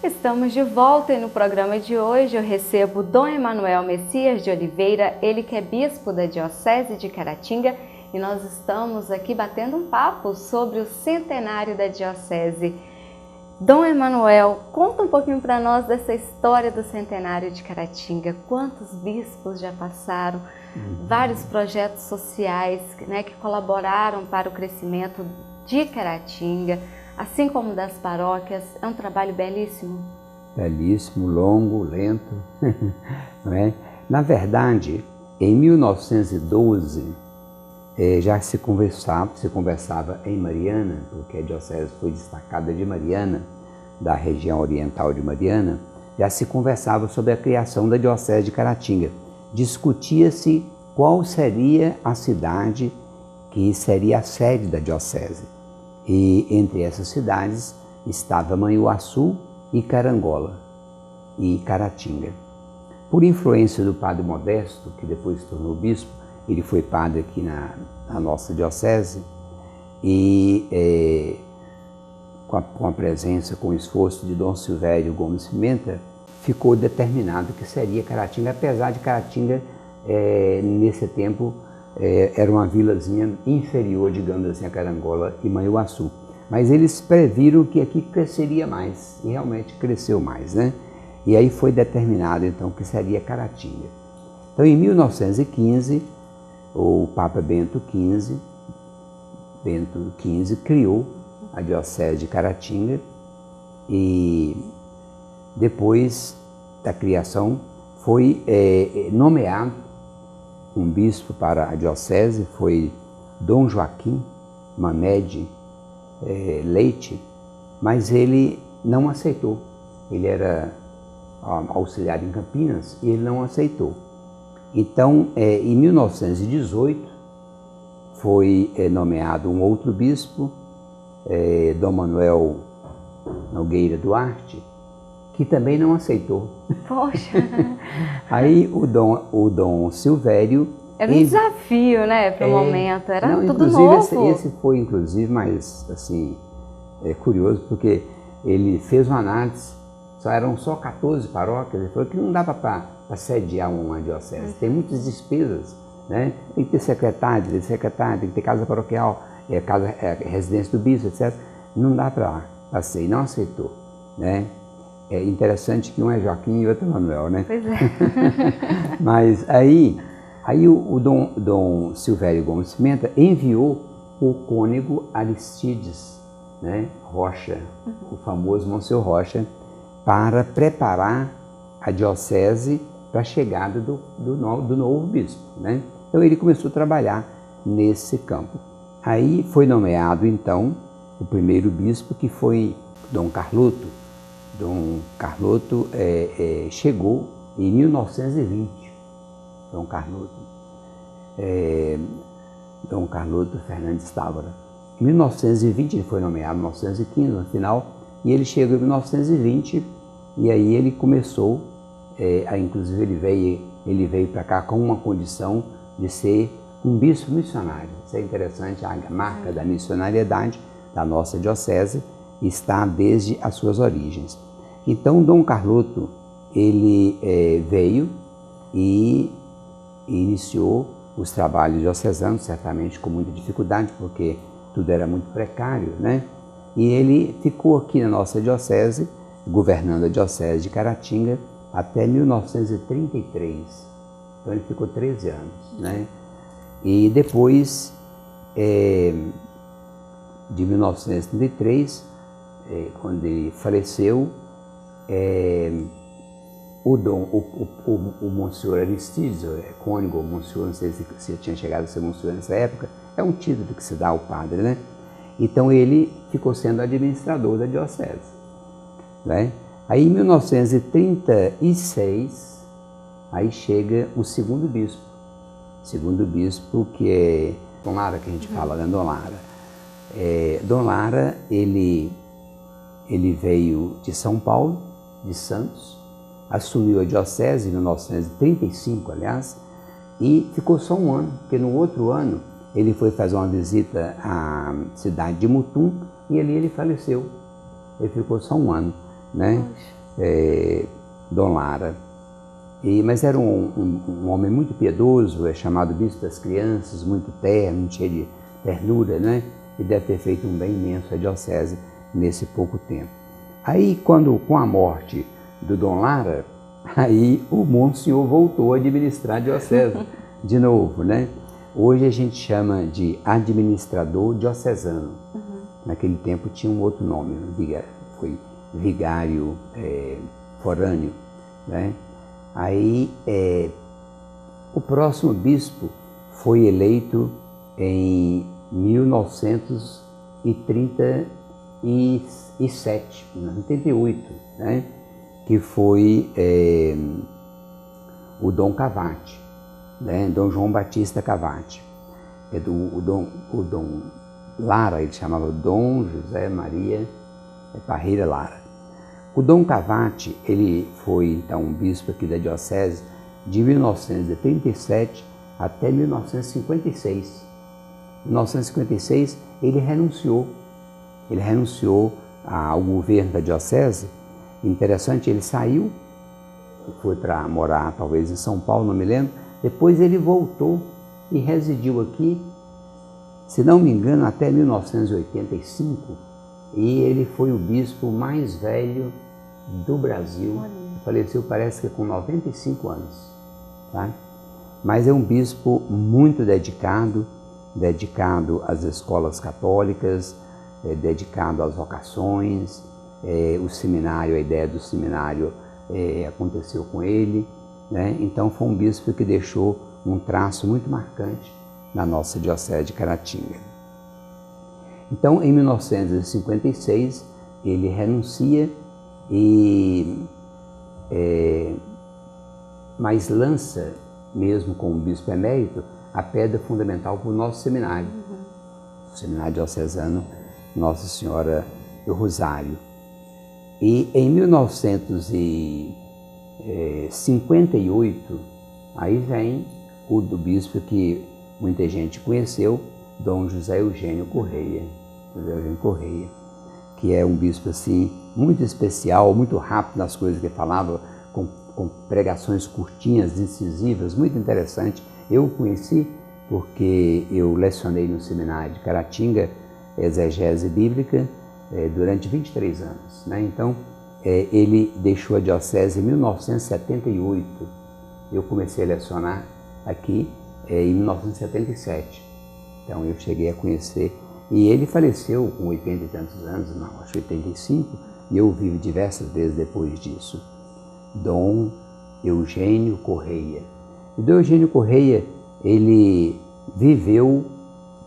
Estamos de volta e no programa de hoje eu recebo Dom Emanuel Messias de Oliveira, ele que é bispo da Diocese de Caratinga, e nós estamos aqui batendo um papo sobre o centenário da Diocese. Dom Emanuel, conta um pouquinho para nós dessa história do centenário de Caratinga. Quantos bispos já passaram, vários projetos sociais, né, que colaboraram para o crescimento de Caratinga, assim como das paróquias. É um trabalho belíssimo. Belíssimo, longo, lento, não é? Na verdade, em 1912, já se conversava em Mariana, porque a diocese foi destacada de Mariana, da região oriental de Mariana, já se conversava sobre a criação da Diocese de Caratinga. Discutia-se qual seria a cidade que seria a sede da diocese. E entre essas cidades estava Manhuaçu e Carangola e Caratinga. Por influência do padre Modesto, que depois se tornou bispo, ele foi padre aqui na nossa diocese, e com a presença, com o esforço de Dom Silvério Gomes Pimenta, ficou determinado que seria Caratinga, apesar de Caratinga, nesse tempo, era uma vilazinha inferior, digamos assim, a Carangola e Manhuaçu. Mas eles previram que aqui cresceria mais, e realmente cresceu mais, né? E aí foi determinado, então, que seria Caratinga. Então, em 1915, o Papa Bento XV criou a Diocese de Caratinga, e depois da criação foi nomeado um bispo para a diocese, foi Dom Joaquim Mamed Leite, mas ele não aceitou. Ele era auxiliar em Campinas e ele não aceitou. Então, em 1918, foi nomeado um outro bispo, Dom Manuel Nogueira Duarte, que também não aceitou. Poxa! Aí o Dom Silvério... Era um desafio, né, para o momento, era tudo inclusive, novo. Esse foi, inclusive, mais, assim, curioso, porque ele fez uma análise, eram só 14 paróquias, ele falou que não dava para sediar uma diocese, tem muitas despesas, né? Tem que ter secretário, tem que ter casa paroquial, residência do bispo, etc. Não dá para ser, e não aceitou, né? É interessante que um é Joaquim e outro é Manuel, né? Pois é. Mas aí o Dom Silvério Gomes Pimenta enviou o cônego Aristides, né, Rocha, o famoso Monsenhor Rocha, para preparar a diocese para a chegada do novo bispo, né? Então ele começou a trabalhar nesse campo. Aí foi nomeado, então, o primeiro bispo, que foi Dom Carloto. Dom Carloto chegou em 1920, Dom Carloto Fernandes Távora. Em 1920 ele foi nomeado, em 1915 no final, e ele chegou em 1920 e aí ele começou, inclusive ele veio para cá com uma condição de ser um bispo missionário. Isso é interessante, a marca da missionariedade da nossa diocese está desde as suas origens. Então, Dom Carloto, ele veio e iniciou os trabalhos diocesanos, certamente com muita dificuldade, porque tudo era muito precário, né? E ele ficou aqui na nossa diocese, governando a Diocese de Caratinga, até 1933. Então, ele ficou 13 anos, né? E depois, de 1933, quando ele faleceu, o Monsenhor Aristides, cônego, Monsenhor, não sei se tinha chegado a ser Monsenhor nessa época, é um título que se dá ao padre, né? Então ele ficou sendo administrador da diocese, né? Aí em 1936, aí chega o segundo bispo que é Dom Lara, que a gente fala, né? Dom Lara. Dom Lara, ele veio de São Paulo, de Santos, assumiu a diocese em 1935, aliás, e ficou só um ano, porque no outro ano ele foi fazer uma visita à cidade de Mutum e ali ele faleceu. Ele ficou só um ano, Dom Lara. Mas era um homem muito piedoso, chamado Bispo das Crianças, muito terno, cheio de ternura, e deve ter feito um bem imenso à diocese nesse pouco tempo. Aí, com a morte do Dom Lara, aí o Monsenhor voltou a administrar a diocese de novo, Hoje a gente chama de administrador diocesano. Naquele tempo tinha um outro nome, foi vigário forâneo, Aí o próximo bispo foi eleito em 1938, que foi o Dom Cavati, Dom João Batista Cavati. O Dom Lara, ele chamava Dom José Maria Parreira Lara. O Dom Cavati, ele foi então um bispo aqui da diocese de 1937 até 1956. Em 1956 ele renunciou ao governo da diocese. Interessante, ele saiu, foi para morar talvez em São Paulo, não me lembro. Depois ele voltou e residiu aqui, se não me engano, até 1985, e ele foi o bispo mais velho do Brasil. Faleceu, parece que com 95 anos. Mas é um bispo muito dedicado às escolas católicas, dedicado às vocações. O seminário, a ideia do seminário aconteceu com ele, Então foi um bispo que deixou um traço muito marcante na nossa diocese de Caratinga. Então, em 1956, ele renuncia mas lança, mesmo como bispo emérito, a pedra fundamental para o nosso seminário, o Seminário Diocesano Nossa Senhora do Rosário. E em 1958, aí vem o do bispo que muita gente conheceu, Dom José Eugênio Correia, que é um bispo assim muito especial, muito rápido nas coisas que falava, com pregações curtinhas, incisivas, muito interessante. Eu o conheci porque eu lecionei no seminário de Caratinga exegese bíblica durante 23 anos, Então, ele deixou a diocese em 1978. Eu comecei a lecionar aqui em 1977. Então, eu cheguei a conhecer. E ele faleceu com 80 e tantos anos, acho que 85, e eu vivo diversas vezes depois disso. Dom Eugênio Correia. E Dom Eugênio Correia, ele viveu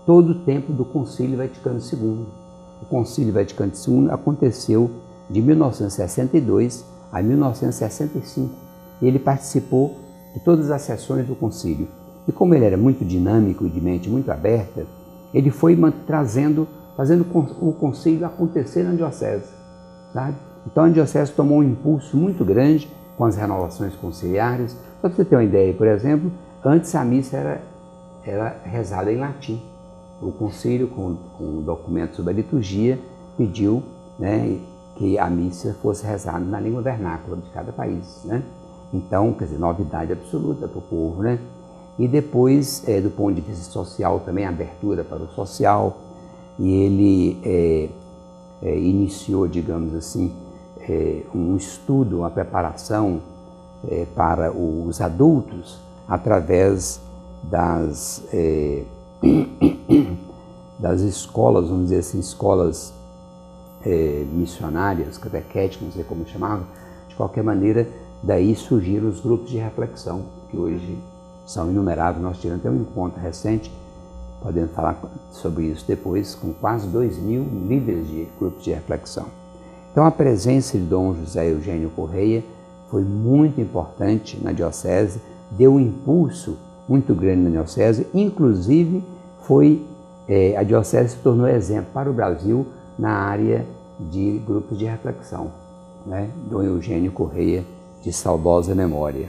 todo o tempo do Concílio Vaticano II. O Concílio Vaticano II aconteceu de 1962 a 1965. E ele participou de todas as sessões do concílio. E como ele era muito dinâmico e de mente muito aberta, ele foi fazendo o concílio acontecer na diocese, Então a diocese tomou um impulso muito grande com as renovações conciliares. Só para você ter uma ideia, por exemplo, antes a missa era rezada em latim. O concílio, com o documento sobre a liturgia, pediu que a missa fosse rezada na língua vernácula de cada país, Então, quer dizer, novidade absoluta para o povo, E depois, do ponto de vista social, também abertura para o social. E ele iniciou, digamos assim, um estudo, uma preparação para os adultos através das escolas, vamos dizer assim, escolas missionárias, catequéticas, não sei como chamava. De qualquer maneira, daí surgiram os grupos de reflexão, que hoje são inumeráveis. Nós tivemos até um encontro recente, podemos falar sobre isso depois, com quase 2.000 líderes de grupos de reflexão. Então a presença de Dom José Eugênio Correia foi muito importante na diocese, deu um impulso muito grande na diocese, inclusive a diocese se tornou exemplo para o Brasil na área de grupos de reflexão, Dom Eugênio Correia, de saudosa memória.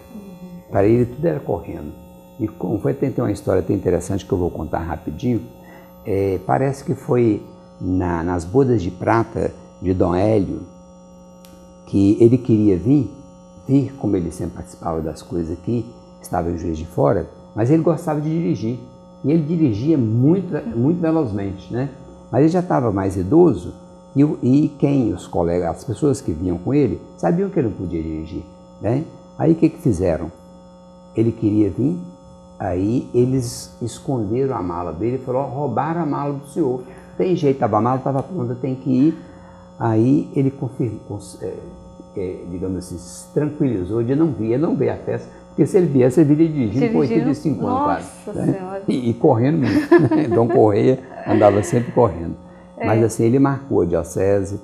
Para ele tudo era correndo. E como tem uma história até interessante que eu vou contar rapidinho. Parece que foi nas bodas de prata de Dom Hélio, que ele queria vir, como ele sempre participava das coisas aqui, estava em Juiz de Fora, mas ele gostava de dirigir. E ele dirigia muito, muito velozmente, né? Mas ele já estava mais idoso e quem, os colegas, as pessoas que vinham com ele, sabiam que ele não podia dirigir, né? Aí o que fizeram? Ele queria vir, aí eles esconderam a mala dele e falaram: roubaram a mala do senhor. Tem jeito, a mala estava pronta, tem que ir. Aí ele confirmou, digamos assim, se tranquilizou de não vir. Ele não veio à festa, porque se ele viesse, ele viria dirigindo com 85 anos. Nossa Senhora! E correndo muito. Né? Dom Correia andava sempre correndo. Mas assim, ele marcou a diocese,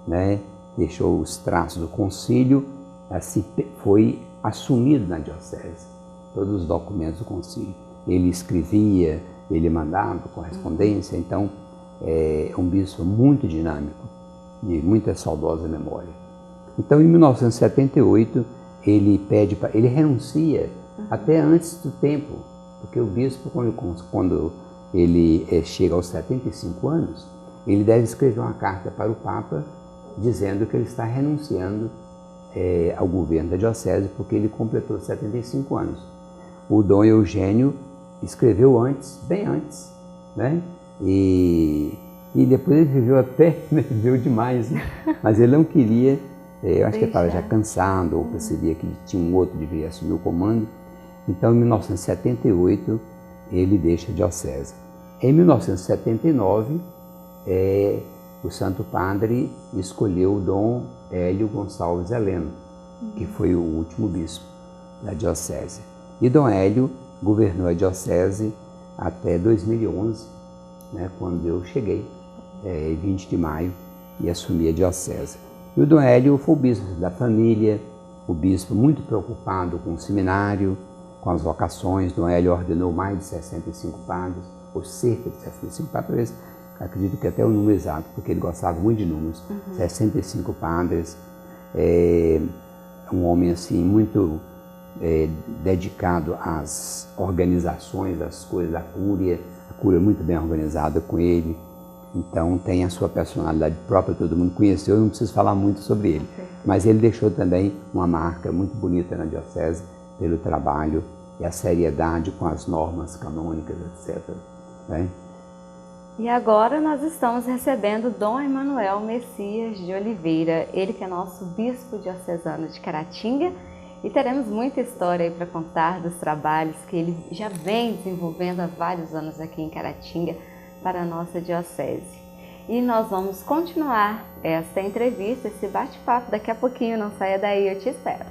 né? Deixou os traços do concílio, assim, foi assumido na diocese, todos os documentos do concílio. Ele escrevia, ele mandava correspondência, então é um bispo muito dinâmico, de muita saudosa memória. Então, em 1978, ele renuncia até antes do tempo, porque o bispo, quando ele chega aos 75 anos, ele deve escrever uma carta para o Papa dizendo que ele está renunciando ao governo da diocese, porque ele completou 75 anos. O Dom Eugênio escreveu antes, bem antes, né? E depois ele viveu demais, né? Mas ele não queria, eu acho que ele estava já cansado, ou percebia que tinha um outro que deveria assumir o comando. Então, em 1978, ele deixa a diocese. Em 1979, o Santo Padre escolheu o Dom Hélio Gonçalves Heleno, que foi o último bispo da diocese. E Dom Hélio governou a diocese até 2011, né, quando eu cheguei, 20 de maio, e assumi a diocese. E o Dom Hélio foi o bispo da família, o bispo muito preocupado com o seminário, com as vocações. Dom Hélio ordenou mais de 65 padres, ou cerca de 65 padres, acredito que até o número exato, porque ele gostava muito de números, 65 padres, um homem assim muito dedicado às organizações, às coisas da cúria, a cúria muito bem organizada com ele, então tem a sua personalidade própria, todo mundo conheceu, eu não preciso falar muito sobre ele, mas ele deixou também uma marca muito bonita na diocese pelo trabalho e a seriedade com as normas canônicas, etc. Né? E agora nós estamos recebendo Dom Emanuel Messias de Oliveira, ele que é nosso bispo diocesano de Caratinga, e teremos muita história aí para contar dos trabalhos que ele já vem desenvolvendo há vários anos aqui em Caratinga para a nossa diocese. E nós vamos continuar esta entrevista, esse bate-papo daqui a pouquinho, não saia daí, eu te espero.